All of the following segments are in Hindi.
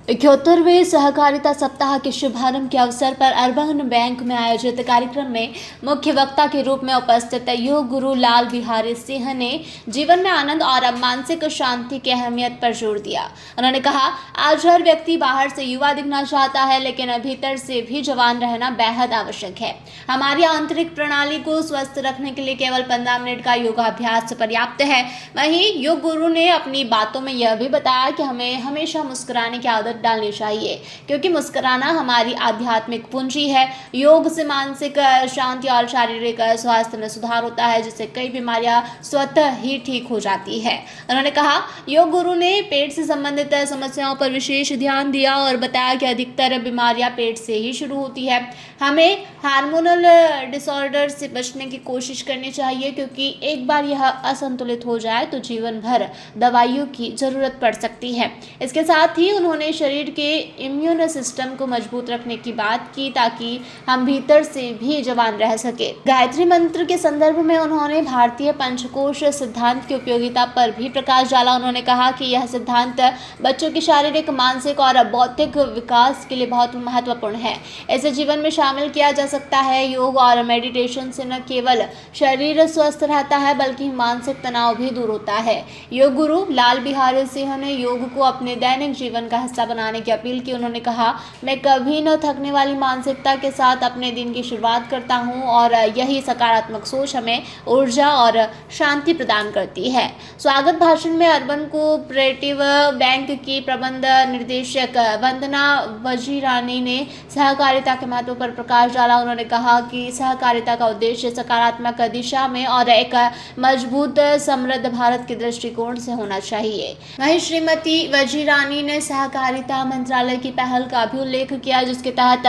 71वें सहकारिता सप्ताह के शुभारंभ के अवसर पर अर्बन बैंक में आयोजित कार्यक्रम में मुख्य वक्ता के रूप में उपस्थित योग गुरु लाल बिहारी सिंह ने जीवन में आनंद और मानसिक शांति की अहमियत पर जोर दिया। उन्होंने कहा, आज हर व्यक्ति बाहर से युवा दिखना चाहता है, लेकिन भीतर से भी जवान रहना बेहद आवश्यक है। हमारी आंतरिक प्रणाली को स्वस्थ रखने के लिए केवल 15 मिनट का योगाभ्यास पर्याप्त है। वहीं योग गुरु ने अपनी बातों में यह भी बताया कि हमें हमेशा मुस्कुराने की आदत डालनी चाहिए, क्योंकि मुस्कुराना हमारी आध्यात्मिक पूंजी है। योग से मानसिक शांति और शारीरिक स्वास्थ्य में सुधार होता है, जिससे कई बीमारियां स्वतः ही ठीक हो जाती है। उन्होंने कहा, योग गुरु ने पेट से संबंधित समस्याओं पर विशेष ध्यान दिया और बताया कि अधिकतर बीमारियां पेट से ही शुरू होती है। हमें हार्मोनल डिसऑर्डर से बचने की कोशिश करनी चाहिए, क्योंकि एक बार यह असंतुलित हो जाए तो जीवन भर दवाइयों की जरूरत पड़ सकती है। इसके साथ ही उन्होंने शरीर के इम्यून सिस्टम को मजबूत रखने की बात की, ताकि हम भीतर से भी जवान रह सके। गायत्री मंत्र के संदर्भ में उन्होंने भारतीय पंचकोश सिद्धांत की उपयोगिता पर भी प्रकाश डाला। उन्होंने कहा कि यह सिद्धांत बच्चों के शारीरिक, मानसिक और बौद्धिक विकास के लिए बहुत महत्वपूर्ण है। इसे जीवन में शामिल किया जा सकता है। योग और मेडिटेशन से न केवल शरीर स्वस्थ रहता है, बल्कि मानसिक तनाव भी दूर होता है। योग गुरु लाल बिहारी सिंह ने योग को अपने दैनिक जीवन का हिस्सा बनाने की अपील की। उन्होंने कहा, मैं कभी न थकने वाली मानसिकता के साथ अपने दिन की शुरुआत करता हूं और यही सकारात्मक सोच हमें ऊर्जा और शांति प्रदान करती है। स्वागत भाषण में अर्बन कोऑपरेटिव बैंक की प्रबंध निर्देशक वंदना वजीरानी ने सहकारिता के महत्व पर प्रकाश डाला। उन्होंने कहा कि सहकारिता का उद्देश्य सकारात्मक दिशा में और एक मजबूत समृद्ध भारत के दृष्टिकोण से होना चाहिए। वहीं श्रीमती वजीरानी ने सहकारिता मंत्रालय की पहल का भी उल्लेख किया, जिसके तहत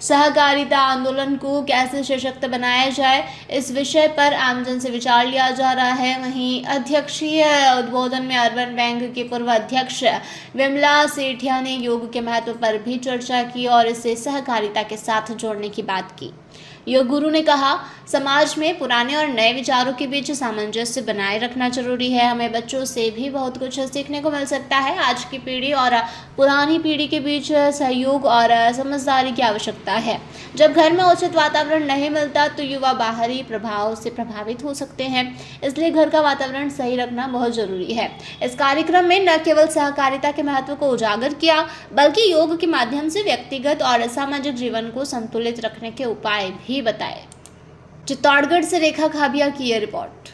सहकारिता आंदोलन को कैसे सशक्त बनाया जाए, इस विषय पर आमजन से विचार लिया जा रहा है। वहीं अध्यक्षीय उद्बोधन में अर्बन बैंक के पूर्व अध्यक्ष विमला सेठिया ने योग के महत्व पर भी चर्चा की और इसे सहकारिता के साथ जोड़ने की बात की। योग गुरु ने कहा, समाज में पुराने और नए विचारों के बीच सामंजस्य बनाए रखना जरूरी है। हमें बच्चों से भी बहुत कुछ सीखने को मिल सकता है। आज की पीढ़ी और पुरानी पीढ़ी के बीच सहयोग और समझदारी की आवश्यकता है। जब घर में उचित वातावरण नहीं मिलता तो युवा बाहरी प्रभाव से प्रभावित हो सकते हैं, इसलिए घर का वातावरण सही रखना बहुत जरूरी है। इस कार्यक्रम में न केवल सहकारिता के महत्व को उजागर किया, बल्कि योग के माध्यम से व्यक्तिगत और सामाजिक जीवन को संतुलित रखने के उपाय भी बताए। चित्तौड़गढ़ से रेखा खाबिया की यह रिपोर्ट।